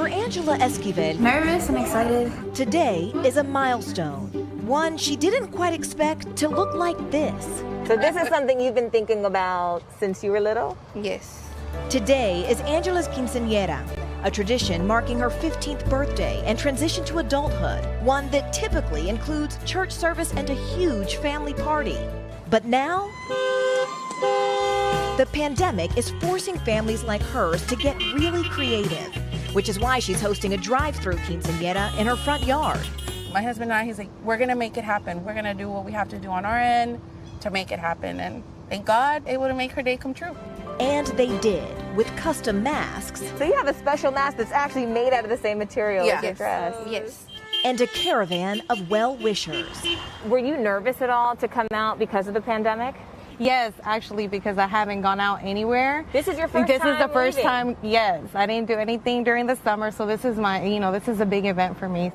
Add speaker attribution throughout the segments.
Speaker 1: For Angela ESQUIVEL,
Speaker 2: nervous and excited.
Speaker 1: Today is a milestone, one she didn't quite expect to look like this.
Speaker 3: So this is something you've been thinking about since you were little?
Speaker 2: Yes.
Speaker 1: Today is Angela's quinceanera, a tradition marking her 15th birthday and transition to adulthood, one that typically includes church service and a huge family party. But now, the pandemic is forcing families like hers to get really creative, which is why she's hosting a drive-through quinceanera in her front yard.
Speaker 4: My husband and I, he's like, we're gonna make it happen. We're gonna do what we have to do on our end to make it happen. And thank God, able to make her day come true.
Speaker 1: And they did, with custom masks.
Speaker 3: So you have a special mask that's actually made out of the same material as your dress.
Speaker 2: Yes.
Speaker 1: And a caravan of well-wishers.
Speaker 3: Were you nervous at all to come out because of the pandemic?
Speaker 4: Yes, actually, because I haven't gone out anywhere.
Speaker 3: This is your first time
Speaker 4: This is the first
Speaker 3: leaving.
Speaker 4: time, yes. I didn't do anything during the summer, so this is my, this is a big event for me.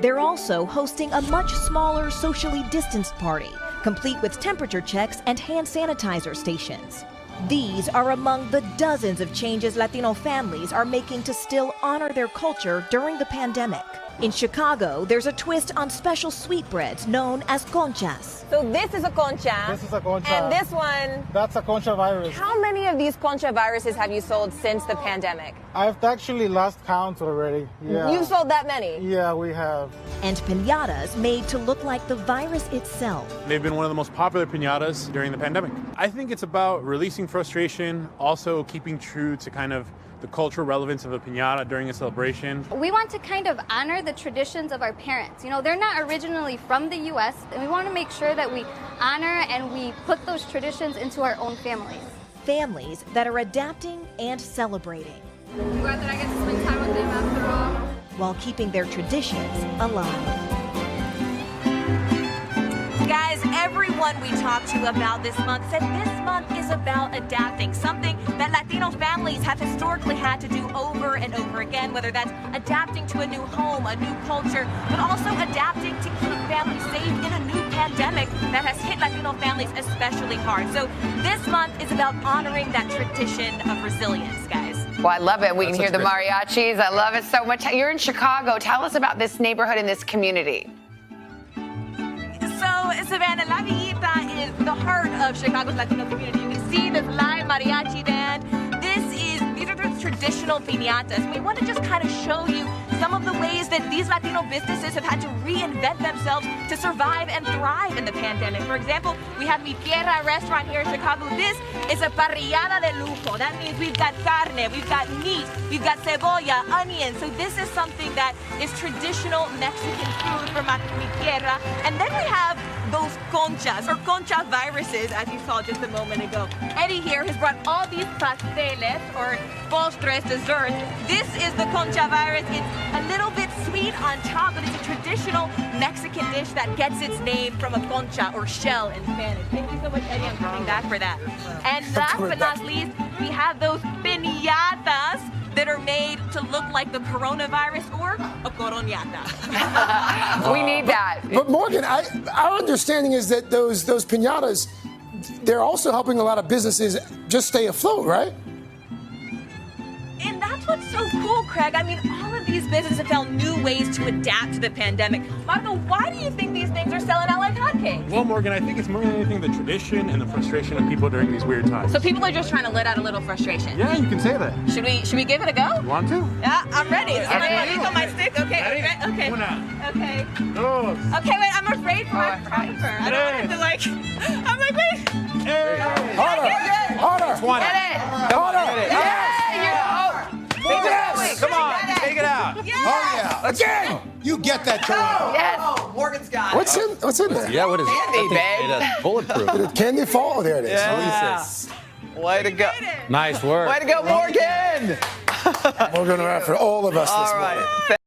Speaker 1: They're also hosting a much smaller, socially distanced party, complete with temperature checks and hand sanitizer stations. These are among the dozens of changes Latino families are making to still honor their culture during the pandemic. In Chicago, there's a twist on special sweetbreads known as conchas.
Speaker 3: So this is a concha.
Speaker 5: This is a concha.
Speaker 3: And this one.
Speaker 5: That's a concha virus.
Speaker 3: How many of these concha viruses have you sold since the pandemic?
Speaker 5: I've actually lost count already. Yeah.
Speaker 3: You've sold that many?
Speaker 5: Yeah, we have.
Speaker 1: And piñatas made to look like the virus itself.
Speaker 6: They've been one of the most popular piñatas during the pandemic. I think it's about releasing frustration, also keeping true to kind of the cultural relevance of a piñata during a celebration.
Speaker 7: We want to kind of honor the traditions of our parents. They're not originally from the U.S., and we want to make sure that we honor and we put those traditions into our own families.
Speaker 1: Families that are adapting and celebrating.
Speaker 2: I'm glad that I get to spend time with them after all.
Speaker 1: While keeping their traditions alive.
Speaker 3: Guys, everyone we talked to about this month said this month is about adapting, something that Latino families have historically had to do over and over again, whether that's adapting to a new home, a new culture, but also adapting to keep families safe in a new pandemic that has hit Latino families especially hard. So this month is about honoring that tradition of resilience, guys.
Speaker 8: Well, I love it. We can hear the mariachis. I love it so much. You're in Chicago. Tell us about this neighborhood and this community.
Speaker 3: So, Savannah, La Villita is the heart of Chicago's Latino community. You can see this live mariachi band. These are the traditional piñatas. We want to just kind of show you some of the ways that these Latino businesses have had to reinvent themselves to survive and thrive in the pandemic. For example, we have Mi Tierra restaurant here in Chicago. This is a parrillada de lujo. That means we've got carne, we've got meat, we've got cebolla, onions. So this is something that is traditional Mexican food from Mi Tierra. And then we have those conchas, or concha viruses, as you saw just a moment ago. Eddie here has brought all these pasteles, or postres, desserts. This is the concha virus. It's a little bit sweet on top, but it's a traditional Mexican dish that gets its name from a concha, or shell in Spanish. Thank you so much, Eddie. I'm coming back for that. And last but not least, we have those piñatas that are made to look like the coronavirus or a coronata.
Speaker 8: We need that.
Speaker 9: But Morgan, our understanding is that those piñatas, they're also helping a lot of businesses just stay afloat, right?
Speaker 3: And that's what's so cool, Craig. I mean, all of these businesses have found new ways to adapt to the pandemic. Marco, why do you think these things are selling out like hotcakes?
Speaker 6: Well, Morgan, I think it's more than anything the tradition and the frustration of people during these weird times.
Speaker 3: So people are just trying to let out a little frustration.
Speaker 6: Yeah, you can say that.
Speaker 3: Should we give it a go?
Speaker 6: You want to?
Speaker 3: Yeah, I'm ready. This is my stick. Okay, okay. Okay.
Speaker 6: Dos.
Speaker 3: Okay, wait, I'm afraid for my photographer. I don't want him to I'm like, wait.
Speaker 6: Hey.
Speaker 9: Harder!
Speaker 6: Get
Speaker 8: it!
Speaker 9: Harder!
Speaker 8: Yes!
Speaker 10: Come on, take it out.
Speaker 3: Yeah.
Speaker 10: Oh, yeah.
Speaker 9: Again!
Speaker 10: You get that, Toronto.
Speaker 8: Yes!
Speaker 2: Morgan's got it.
Speaker 9: What's in there?
Speaker 10: Yeah, what is
Speaker 8: Candy, babe.
Speaker 10: it? It's bulletproof.
Speaker 9: Did candy fall? Oh, there it is.
Speaker 10: Yeah.
Speaker 2: Way to go.
Speaker 10: Nice work.
Speaker 2: Way to go, Morgan.
Speaker 9: Morgan Radford, all of us this morning.
Speaker 2: All right.